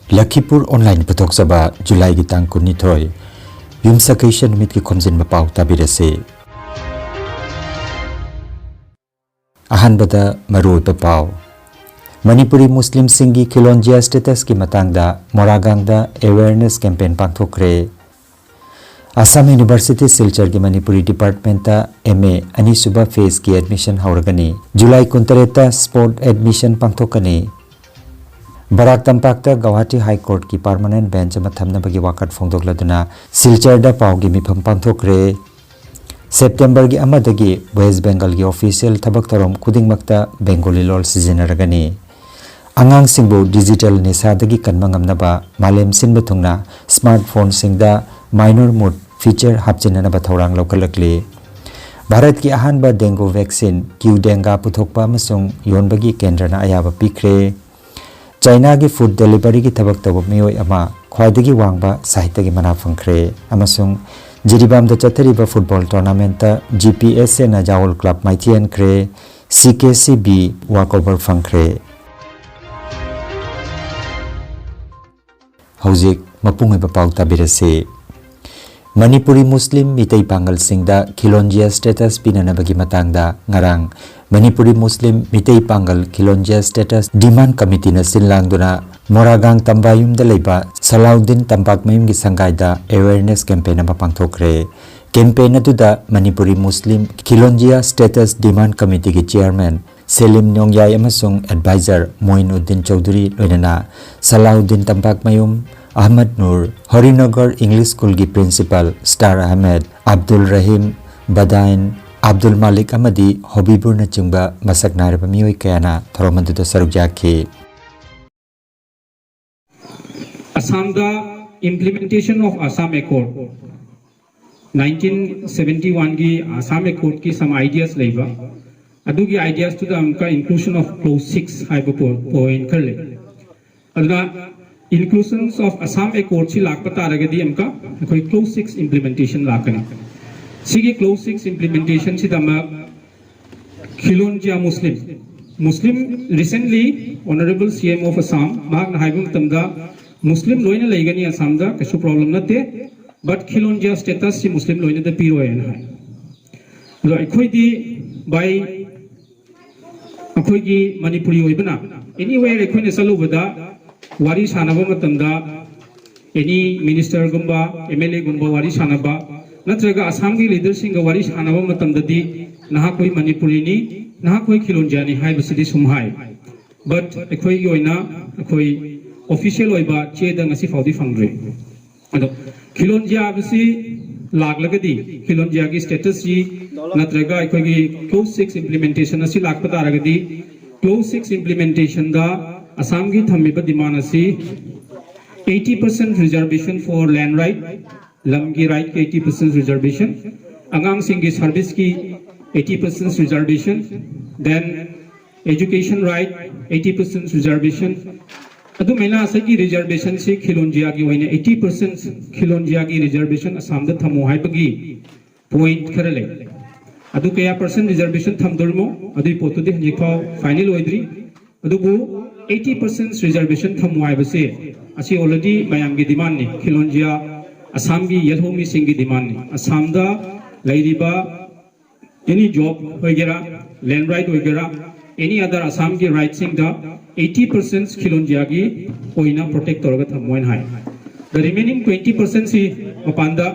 Lakhipur Online Putok Saba July Gitang Kunitoy Yumsakation Mit Ki Khomjinba Pao Tabirase Ahanbada Maru Pao Manipuri Muslim Singi Kilonjia Status Ki Matangda Moragangda Awareness Campaign Pangthokre Assam University Silchar Ki Manipuri Department MA Anisuba Phase Ki Admission Hauragani July Kuntareta Sport Admission Pangthokani Barak Tampak Guwahati High Court ki Permanent Bench Mathamna Bagi Wakat Fongdokladuna Silchar da Pao gi Mifam Pangthokre September gi amadagi West Bengal gi official thabak tarom khudingmakta Bengali lol sizinaragani Angang singbu digital nisadagi kanmangamnaba malem sinba thungna smartphone singda minor mode feature hapchinanaba thorang lokalakli Bharat ki ahanba dengue vaccine Q denga puthokpa amasung yonbagi kendrana ayaba pikre China ki food delivery ki thabak tawab miyoi ama khwaidagi wangba sahitya ki mana phangkhre amasung Jiribam da chathariba football tournament GPS na Jawol Club Maithian Kre CKCB walkover phangkhre Hauzik mapungaiba pau tabirase Manipuri Muslim Mitei Pangal Singda Kilonjia status pinanabagi matangda ngarang Manipuri Muslim Mitei Pangal Kilonjia status demand committee na sinlangduna Moragang Tambayum da leiba Salaudin Tampak Mayum gi sangaida awareness campaign na pangthokre campaign aduda Manipuri Muslim Kilonjia status demand committee gi chairman Selim Nyongyai amasung advisor Moinuddin Chaudhary loinana Salaudin Tampak Mayum Ahmad Nur Harinagar English School ki principal Star Ahmed Abdul Rahim Badain Abdul Malik amadi Hobibur na chungba masak naraba miyoi kayana thoromanduda sarukjaki Assam the implementation of Assam Accord 1971 ki Assam Accord ki some ideas laiba adugi ideas to the inclusion of clause 6 haiba point karle aduna inclusions of Assam Accord si lakpa taragadi amka koi clause 6 implementation lakani sigi clause 6 implementation si dama Khilonjia Muslim recently honorable CM of Assam mag haibum tamda Muslim loina laigani Assam da kasu problem nate but Khilonjia status si Muslim loina da piro yan hai lo akhoi di by akhoi gi Manipuri oibana anywhere akhoi ne salu bada wari sanaba matamda any minister gumba MLA gumba wari sanaba natraga Assam gi leader singa wari sanaba matamda di naha koi Manipuri ni naha koi Khilonjia ni hai basidi sumhai but akhoi gi oina akhoi official oiba cheda ngasi faudi fangre ado Khilonjia basi laglagadi Khilonjia gi status ji natraga akhoi gi clause 6 implementation asi lakpa taragadi clause 6 implementation da Assam gi thammiba demand asi 80% reservation for land right lamgi right ki 80% reservation angang singi service ki 80% reservation then education right 80% reservation adu mena asa ki reservation se Khilonjia gi hoine 80% Khilonjia gi reservation Assam da thamo haibagi point kharale adu kaya percent reservation thamdormo adu potu de hanji pau final oidri adu bu 80% reservation thamo haibase asi already mayam gi demand ni Khilonjia Assam gi yelhomi singi demand ni Assam da lairiba any job hoigera land right hoigera any other Assam ki right sing da 80% Khilonjia gi oina protect toraga thamoin hai the remaining 20% si mapanda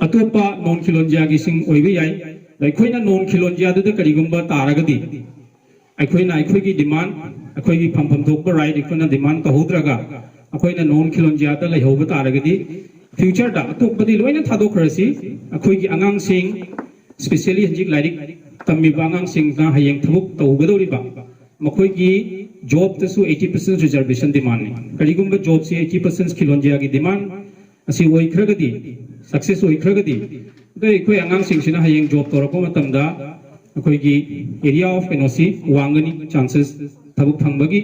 atopa non Khilonjia gi sing oibe yai laikhoina non Khilonjia da karigumba taragadi aikhoina aikhoi gi demand akhoi gi phampham thokba right ikona demand ta hodraga akhoina non Khilonjia da laihoba taragadi future da atopadi loina thadokhrasi akhoi gi angang sing especially hanjik lairik tammi bangang sing na hayeng thabuk tawgadoriba makhoi gi job tasu 80% reservation demand ni karigumba job si 80% Khilonjia gi demand asi oi khragadi success oi khragadi dai khoi angang sing sina hayeng job torako matamda akhoi gi area of NOC wangani chances thabuk phangbagi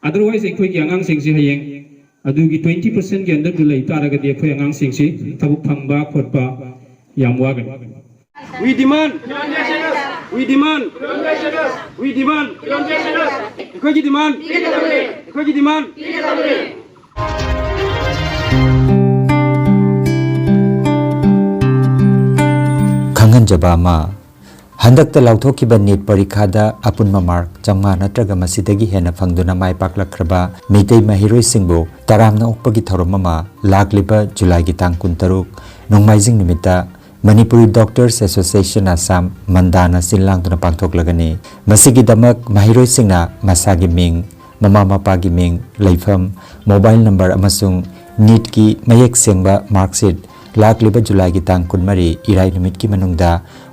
otherwise akhoi gi angang sing si hayeng adugi 20% gi under du lai taragadi akhoi angang sing si thabuk phangba khotpa yam wagan we demand we demand we demand we demand ꯑꯩꯈꯣꯏꯒꯤ ꯗꯤꯃꯥꯟ ꯈꯪꯍꯟꯖꯕ ꯑꯃ ꯍꯟꯗꯛꯇ ꯂꯥꯎꯊꯣꯛꯈꯤꯕ need ꯄꯔꯤꯈꯥꯗ ꯑꯄꯨꯟꯕ mark 500 ꯅꯠꯇ꯭ꯔꯒ ꯃꯁꯤꯗꯒꯤ ꯍꯦꯟꯅ ꯐꯪꯗꯨꯅ ꯃꯥꯏ ꯄꯥꯛꯂꯛꯈ꯭ꯔꯕ ꯃꯩꯇꯩ ꯃꯍꯩꯔꯣꯏꯁꯤꯡꯕꯨ ꯇꯔꯥꯝꯅ ꯑꯣꯛꯄꯒꯤ ꯊꯧꯔꯝ ꯑꯃ ꯂꯥꯛꯂꯤꯕ ꯖꯨꯂꯥꯏꯒꯤ ꯇꯥꯡ 16 ꯅꯣꯡꯃꯥꯏꯖꯤꯡ ꯅꯨꯃꯤꯠꯇ ꯃꯅꯤꯄꯨꯔꯤ ꯗꯣꯛꯇꯔꯁ ꯑꯦꯁꯣꯁꯤꯌꯦꯁꯟ ꯑꯁꯥꯝ ꯃꯟꯗꯥꯅ ꯁꯤꯜ ꯂꯥꯡꯗꯨꯅ ꯄꯥꯡꯊꯣꯛꯂꯒꯅꯤ ꯃꯁꯤꯒꯤꯗꯃꯛ ꯃꯍꯩꯔꯣꯏꯁꯤꯡꯅ ꯃꯁꯥꯒꯤ ꯃꯤꯡ ꯃꯃꯥ ꯃꯄꯥꯒꯤ ꯃꯤꯡ ꯂꯩꯐꯝ ꯃꯣꯕꯥꯏꯜ ꯅꯝꯕꯔ ꯑꯃꯁꯨꯡ ꯅꯤꯠꯀꯤ ꯃꯌꯦꯛ ꯁꯦꯡꯕ ꯃꯥर्कशीट ꯂꯥꯛꯂꯤꯕ ꯖꯨꯂꯥꯏꯒꯤ ꯇꯥꯡ 13 ꯏꯔꯥꯏ ꯅꯨꯃꯤꯠꯀꯤ ꯃꯅꯨꯡꯗ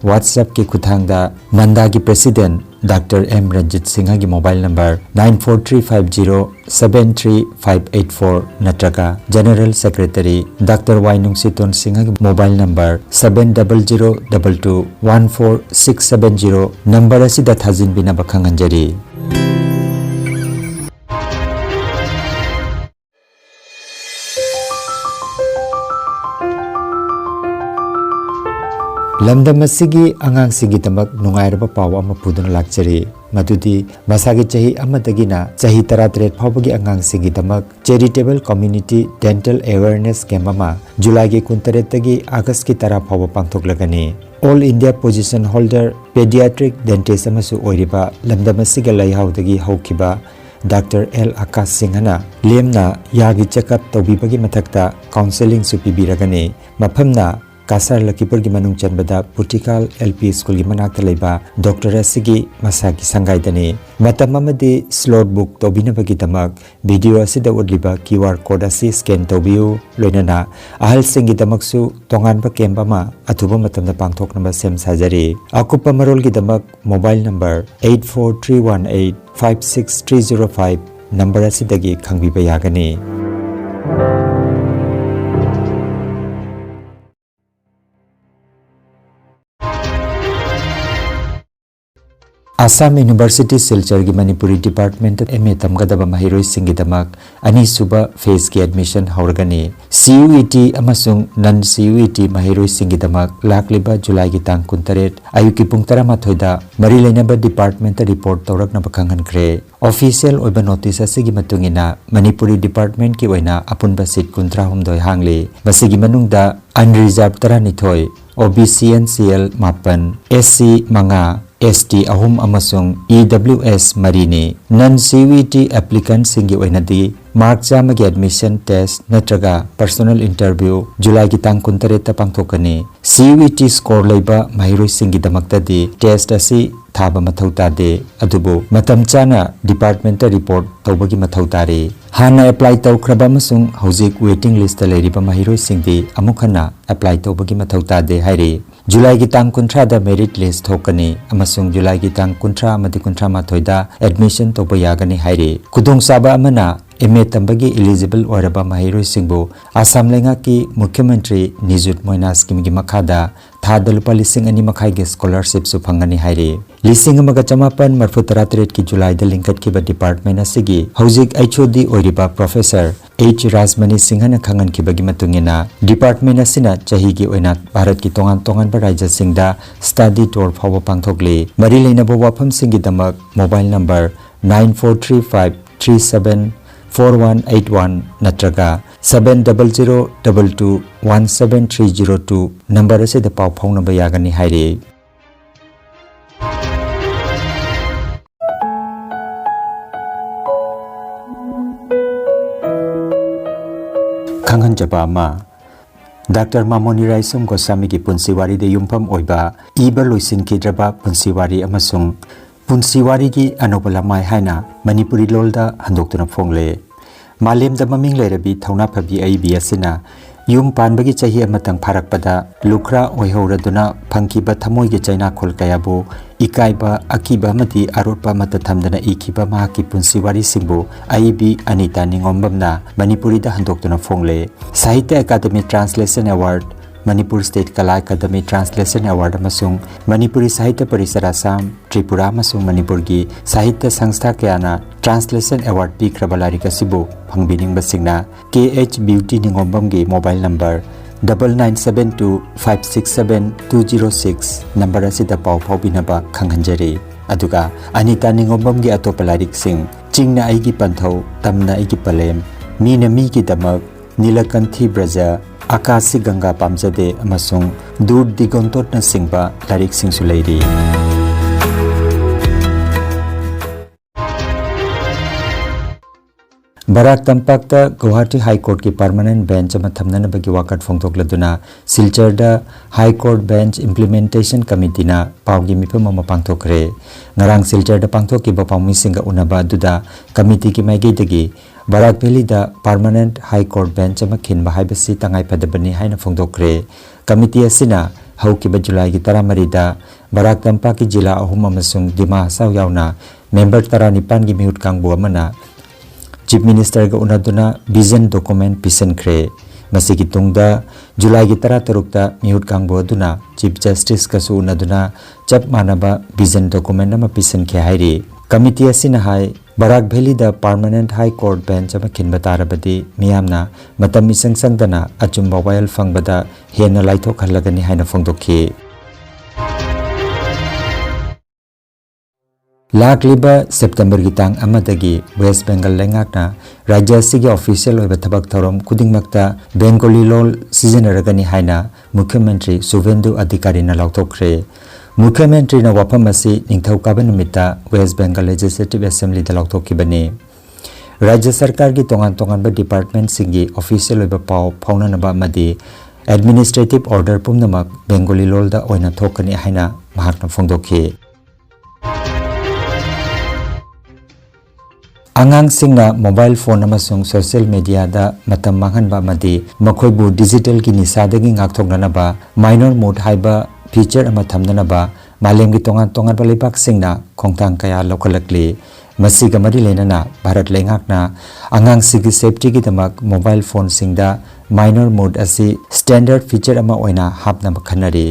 WhatsAppꯀꯤ ꯈꯨꯊꯥꯡꯗ ꯃꯟꯗꯥꯒꯤ ꯄ꯭ꯔꯦꯁꯤꯗꯦꯟꯠ ꯗꯥꯛꯇꯔ M ꯔꯟꯖꯤꯠ ꯁꯤꯡꯍꯒꯤ ꯃꯣꯕꯥꯏꯜ ꯅꯝꯕꯔ 9435073584 ꯅꯠꯇ꯭ꯔꯒ general secretary doctor Y Nungshiton ꯁꯤꯡꯍꯒꯤ ꯃꯣꯕꯥꯏꯜ ꯅꯝꯕꯔ 7002214670 ꯅꯝꯕꯔ ꯑꯁꯤꯗ ꯊꯥꯖꯤꯟꯕꯤꯅꯕ ꯈꯪꯍꯟꯖꯔꯤ ꯂꯝꯗꯝ ꯑꯁꯤꯒꯤ ꯑꯉꯥꯡꯁꯤꯡꯒꯤꯗꯃꯛ ꯅꯨꯡꯉꯥꯏꯔꯕ ꯄꯥꯎ ꯑꯃ ꯄꯨꯗꯨꯅ ꯂꯥꯛꯆꯔꯤ ꯃꯗꯨꯗꯤ ꯃꯁꯥꯒꯤ ꯆꯍꯤ ꯑꯃꯗꯒꯤꯅ ꯆꯍꯤ 13 ꯐꯥꯎꯕꯒꯤ ꯑꯉꯥꯡꯁꯤꯡꯒꯤꯗꯃꯛ charitable community dental awareness camp ꯑꯃ ꯖꯨꯂꯥꯏꯒꯤ 18ꯗꯒꯤ ꯑꯥꯒꯁꯠꯀꯤ 10 ꯐꯥꯎꯕ ꯄꯥꯡꯊꯣꯛꯂꯒꯅꯤ all India position holder paediatric dentist ꯑꯃꯁꯨ ꯑꯣꯏꯔꯤꯕ ꯂꯝꯗꯝ ꯑꯁꯤꯒ ꯂꯩꯍꯥꯎꯗꯒꯤ ꯍꯧꯈꯤꯕ ꯗꯥꯛꯇꯔ L ꯑꯀꯥꯁ ꯁꯤꯡꯍꯅ ꯂꯦꯝꯅ ꯌꯥꯒꯤ ꯆꯦꯛꯑꯞ ꯇꯧꯕꯤꯕꯒꯤ ꯃꯊꯛꯇ ꯀꯥꯎꯟꯁꯦꯂꯤꯡꯁꯨ ꯄꯤꯕꯤꯔꯒꯅꯤ ꯃꯐꯝꯅ ꯀꯥꯁꯥꯔ ꯂꯈꯤꯄꯨꯔꯒꯤ ꯃꯅꯨꯡ ꯆꯟꯕꯗ ꯄꯨꯇꯤꯀꯥꯜ LP ꯁ꯭ꯀꯨꯜꯒꯤ ꯃꯅꯥꯛꯇ ꯂꯩꯕ ꯗꯣꯛꯇꯔ ꯑꯁꯤꯒꯤ ꯃꯁꯥꯒꯤ ꯁꯪꯒꯥꯏꯗꯅꯤ ꯃꯇꯝ ꯑꯃꯗꯤ ꯁ꯭ꯂꯣꯠ ꯕꯨꯛ ꯇꯧꯕꯤꯅꯕꯒꯤꯗꯃꯛ ꯚꯤꯗꯤꯑꯣ ꯑꯁꯤꯗ ꯎꯠꯂꯤꯕ QR ꯀꯣꯗ ꯑꯁꯤ ꯁ꯭ꯀꯦꯟ ꯇꯧꯕꯤꯌꯨ ꯂꯣꯏꯅꯅ ꯑꯍꯜꯁꯤꯡꯒꯤꯗꯃꯛꯁꯨ ꯇꯣꯉꯥꯟꯕ ꯀꯦꯝꯞ ꯑꯃ ꯑꯊꯨꯕ ꯃꯇꯝꯗ ꯄꯥꯡꯊꯣꯛꯅꯕ ꯁꯦꯝ ꯁꯥꯖꯔꯤ ꯑꯀꯨꯞꯄ ꯃꯔꯣꯜꯒꯤꯗꯃꯛ ꯃꯣꯕꯥꯏꯜ ꯅꯝꯕꯔ 8431856305 ꯅꯝꯕꯔ ꯑꯁꯤꯗꯒꯤ ꯈꯪꯕꯤꯕ ꯌꯥꯒꯅꯤ Assam University Silchar Manipuri Department MA Tamgadaba Mahiroi Singidamak Anisuba Phase Ki Admission Haurgani CUET amasung non CUET Mahiroi Singidamak Lakliba July Ki Tang 18 Ayuki Pung 13 Marilainaba Department Report Taurakna Bakhangan Kre Official Oiba Notice Asigi Matungina Manipuri Department Ki Oina Apunba Seat 13 Hangli Basigi Manungda Unreserved 12 OBC NCL 8 SC Manga ST ahum amasung EWS marini non CUET applicant singi oinadi mark jamagi admission test natraga personal interview July ki tang 19 ta pangthokani CUET score leiba mahiroi singi damaktadi test asi thaba mathau tade adubu matam chana department report tawbagi mathau tare hana apply tawkraba amasung hojik waiting list ta leiriba mahiroi singdi amukhana apply tawbagi mathau tade hairi July ki tang 13 da merit list thokani amasung July ki tang 13 amadi 13 da admission toba yagani hairi kudong saba amana MA tambagi eligible oraba mahiroi singbu Assam lenga ki Mukhyamantri Nijut Moina scheme gi makhada thada lupa 2,200 ge scholarship su phangani hairi 1938 ki July da linkat ki ba department asigi hojik HOD oriba professor H Rajmani Singhana khangan ki bagi matungina department asina chahi gi oina Bharat ki tongan ba rajya singda study tour phawa pangthokli mari leina bo wafam singi damak mobile number 9435374181 natraga 7002217302 number ase da paw phone ba yagani haire Khangan jaba ma Dr. Mamoni Raisum Gosami ki punsiwari de yumpham oiba iba loisin ki draba punsiwari amasung punsiwari ki anobala mai haina Manipuri lolda handoktuna fongle Malem da maming leirabi thauna phabi aibi asina yum panbagi chahi amatang pharakpada lukra oihoraduna phangkiba thamoi ge chaina khol kayabu ikaiba akiba mati arotpa mata thamdana ikiba ma ki punsiwari singbu aibi Anita Ningombamna Manipuri da handoktuna fongle Sahitya Academy Translation Award Manipur State Kala Academy Translation Award amasung Manipuri Sahitya Parisad Assam Tripura amasung Manipur gi Sahitya Sangstha kayana Translation Award pi krabalari kasibu phangbining basingna KH Beauty Ningombam gi mobile number 9972567206 number asida paw phawbinaba khanghanjari aduga Anita Ningombam gi atopa larik sing चिंगना आईगी पंथौ तमना आईगी पलेम मीना मीगी दमक नीलकंठी ब्रजा आकाशी गंगा पामजदे अमसुंग दूर दिगंतोटना सिंगबा लारिक सिंगसु लेरी बराक तंपाक Guwahati high court की परमानेंट बेंच थमनबगी वाकट फोंदोक्लदुना Silchar high court bench implementation committee पावगी मिफम अमा पांगथोखरे ngarang सिलचर पांगथोखिबा पावमिसिंगा उनबा अदुदा कमिटी की माइगेदगी Barak valley permanent high court bench खिनबा हाइबसी तंगाई फदबनी हाइना फोंदोखरे कमिटी असिना हौकिबा जुलाई की 13 बराक तंपाक की जिला अहुम अमसुंग दिमा हसाव यावना मेंबर 19 की मिहुत कांगबु अमना चीफ मिनिस्टर का उनादुना विजन डॉक्यूमेंट पिसनख्रे मसिगी तुंगदा जुलाई की 13 मिहुत कांगबो अदुना चीफ जस्टिस कसु उनादुना चप मानबा विजन डॉक्यूमेंट अमा पिसनखे हाइरी कमिटी असिना हाई Barak valley permanent high court bench अमा खिनबा तारबदी मियामना मतम इसंग संगदना अचुम्बा वायल फंगबदा हेना लाइथोक हल्लगनी हाइना फोंदोखी लाखलिबा सितंबर की तांग अमदगी वेस्ट बंगाल लेंगाकना राज्य असिगी ऑफिशियल होइबा थबक थौरम खुदिंगमक्ता बेंगोली लोल सिजनरगनी हाइना मुख्यमंत्री शुभेंदु अधिकारी न लाउथोखरे मुख्यमंत्री न वाफम असि निंगथौकाबा नुमिता वेस्ट बंगाल लेजिस्लेटिव असेंबली द लाउथोखिबनी राज्य सरकार की तोंगान तोंगानबा डिपार्टमेंट सिंगी ऑफिशियल होइबा पाव फाउननबा मदि एडमिनिस्ट्रेटिव ऑर्डर पुमनमक बेंगोली लोल दा ओइना थोकनी हाइना महाकना फोंदोखि आंगांगसिंगना मोबाइल फोन अमसुंग सोशल मीडिया दा मतम मांगहनबा मदि मखोइबु डिजिटल की निसादगी ngaktoknanaba माइनर मोड हाइबा फीचर अमा थमननबा मालेमगी तोंगान तोंगानबा लेबाकसिंगना खोंगतांग कया लौखलकली मसिगा मरि लेनना भारत लेंगाकना आंगांगसिगी सेफ्टी की दमक मोबाइल फोन सिंगदा माइनर मोड असि स्टैंडर्ड फीचर अमा ओइना हापनबा खनरी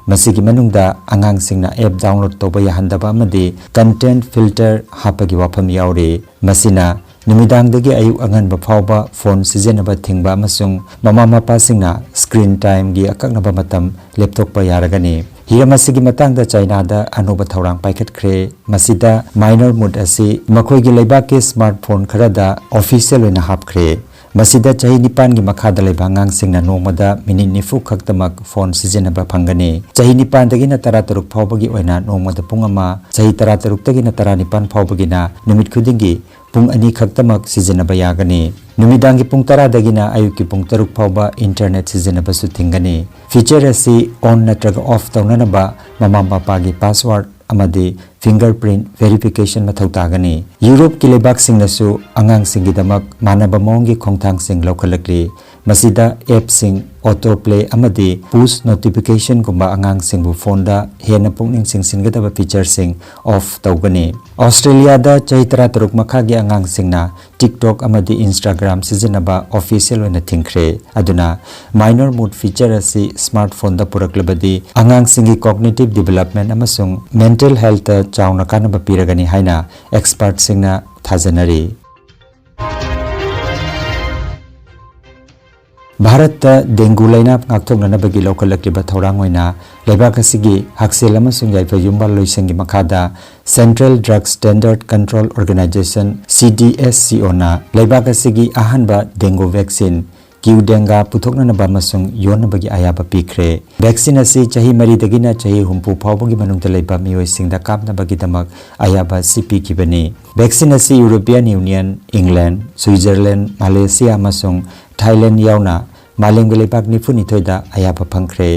मसिगी मनुंगदा आंगांगसिंगना ऐप डाउनलोड तौबा याहंदबा अमदि कंटेंट फिल्टर हापगी वाफम यावरे मसिना नुमिदांगदगी आयु अंगनबा फावबा फोन सिजनबा थिंगबा अमसुंग ममा मपासिंगना स्क्रीन टाइम गी अककनबा मतम लैपटॉप यारगनी हिरमसिगी मतंगदा चाइनादा अनोबा थौरांग पाइखतख्रे मसिदा माइनर मोड असि मखोइगी लेबाके स्मार्टफोन खरदा ऑफिशियल ओइना हापख्रे मसिदा चाही निपान की मखादा लेबांगांग सिंगना नोमदा मिनिट निफु खक्तमक फोन सिजनबा फंगनी चाही निपान दगिना 13 फावबगी ओइना नोमदा पुंगमा चाही 13 तगिना 19 फावबगिना नुमित खुदिंगी पुंग अनि खक्तमक सिजनबा यागनी नुमिदांगी पुंग 10 दगिना आयुकी पुंग 3 फावबा इंटरनेट सिजनबा सुथिंगनी फीचर असि ऑन नत्रग ऑफ तौननबा ममा पापागी पासवर्ड अमदि फिंगरप्रिंट वेरिफिकेशन मथौ तागनी यूरोप की लेबाक सिंगनसु अंगांग सिंगिदमक मानबा मोंगी खोंगथांग सिंग लौखलकली मसिदा एप सिंग ऑटो प्ले अमदि पुश नोटिफिकेशन गुंबा अंगांग सिंगबु फोनदा हेना पुंगनिंग सिंगसिनगदबा फीचर सिंग ऑफ तौगनी ऑस्ट्रेलिया दा चाही 13 मखागी अंगांग सिंगना टिकटॉक अमदि इंस्टाग्राम सिजनबा ऑफिशियल ओइना थिंख्रे अदुना माइनर मोड फीचर असि स्मार्टफोन दा पुरकलबदी अंगांग सिंगी कॉग्निटिव डेवलपमेंट अमसुंग मेंटल हेल्थ चाउना कानबा पिरगनी हाइना एक्सपर्ट सिंगना थाजनरी भारत डेंगू लाइना ngaktoknanabagi lawkhalakliba thorang oina leibak asigi haksil amasung yaifa yumbal loisengi makhada Central Drug Standard Control Organization CDSCO na leibak asigi ahanba dengue vaccine kiu denga puthoknanaba masung yonabagi ayaba pikre vaccine asi chahi mari dagina chahi humpu phawbagi manungta leiba mioi singda kapnabagi damak ayaba CP kibani vaccine asi European Union England Switzerland Malaysia amasung Thailand yauna मालेंग लेबाक निफुनि थोइदा आयाबा फंख्रे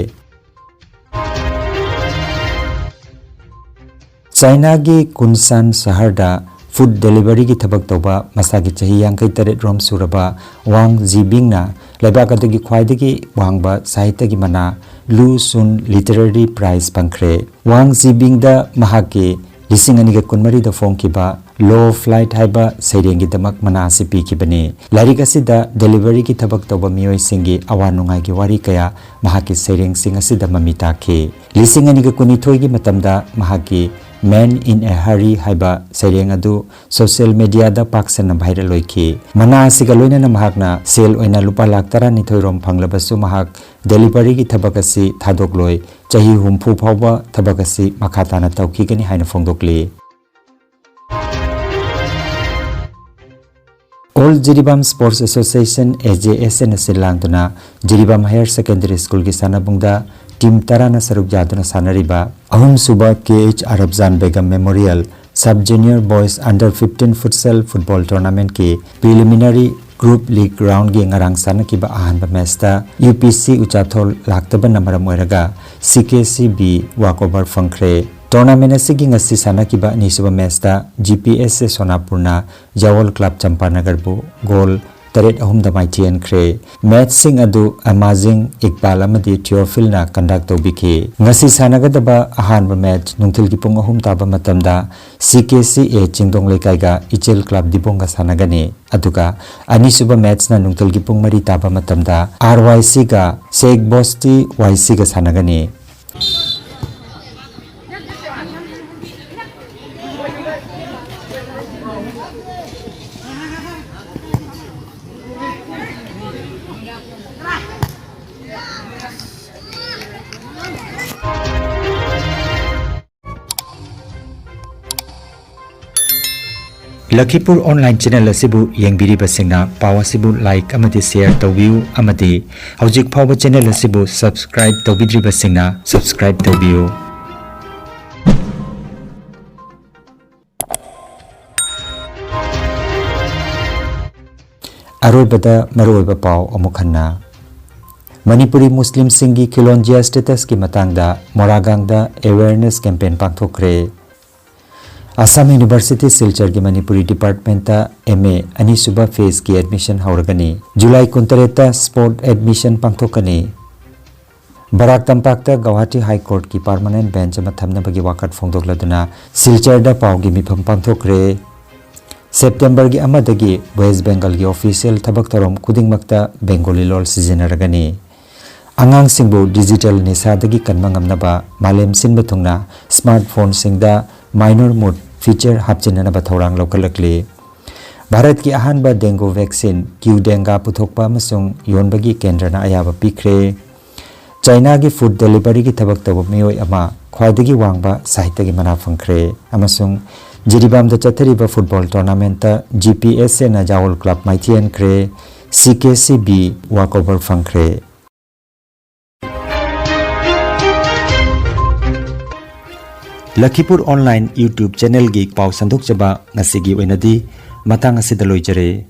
China की कुनसान शहरदा food delivery की थबक तौबा मसागी चाही 53 रोम सुरबा वांग जीबिंगना लेबाक अदुगी ख्वाइदगी वांगबा साहित्य की मना लू सुन लिटरेरी प्राइज फंख्रे वांग जीबिंगदा महाके लिसिंग अनिगा कुनमरी द फोंकिबा लो फ्लाइट हाइबा सैरेंगी दमक मना से पीखिबनी लारिक असिदा डिलीवरी की थबक तौबा मियोय सिंगी अवा नुंगाई की वारी कया महाकी सैरेंग सिंग असिदा ममी ताखे लिसिंग अनिगा कुनिथोय की मतमदा महाकी मैन इन ए हरी हाइबा सैरेंग अदु सोशल मीडिया दा पाक्सन भाइरल लोइखी मना असिगा लोइना महाकना सेल ओइना लुपा लाख 12 रोम फंगलबसु महाक डिलीवरी की थबक असि थादोक लोय चाही हुमफु फावबा थबक असि मखाताना तौखिगनी हाइना फोंदोकली All Jiribam Sports Association AJSN Silangtuna Jiribam Higher Secondary School ki sanabungda Team Tarana Saruk Jaduna Sanariba Ahum Suba KH Arabzan Begum Memorial Sub Junior Boys Under 15 Futsal Football Tournament ki Preliminary Group League Round gi ngarang sana ki ba ahanba match ta UPC Uchathol laktaba namara moiraga CKCB walkover fangkhre tournament asigi ngasi sana ki ba nisuba match ta GPS Sonapurna Jawol Club Champanagar bu goal taret ahum damai tian khre match sing adu amazing Iqbal amadi Theophil na conduct tobiki ngasi sana ga daba ahanba match nungthil ki pung ahum taba matamda CKCA Chingdong Lekai ga Ichel Club Dibonga sanagani aduga anisuba match na nungthil ki pung mari taba matamda RYC ga Sheikh Bosti YC ga sanagani Lakhipur Online Channel asibu yengbiriba singna Pao asibu like amadi share tawbiu amadi hojik phawba channel asibu subscribe tawbidriba singna subscribe tawbiu Arobada maroiba Pao amukhanna Manipuri Muslim Singi Khilonjia status ki matangda Moragangda awareness campaign pangthokre Assam University Silchar ki Manipuri Department ta MA ani suba phase ki admission hauragani July 19 ta sport admission pangthokani Barak Tampak ta Guwahati High Court ki permanent bench ma thamna bagi wakat phongdokladuna Silchar da Pao gi mifam pangthokre September gi amadagi West Bengal gi official thabak tarom kudingmakta Bengali lol sizinaragani Angang singbu digital nisa dagi kanmangamnaba malem sinba thungna smartphone singda minor mode feature hapchinana bathorang lokalakli Bharat ki ahanba dengue vaccine Q denga puthokpa amasung yonbagi kendrana ayaba pikre China gi food delivery gi thabak tabu miyoi ama khwaidagi wangba sahitya gi mana phangkhre amasung Jiribam da chathariba football tournament ta GPS na Jawol Club maithian khre CKCB walkover phangkhre Lakhipur Online YouTube channel gi pau sandok chaba ngasigi oinadi matang asida loijare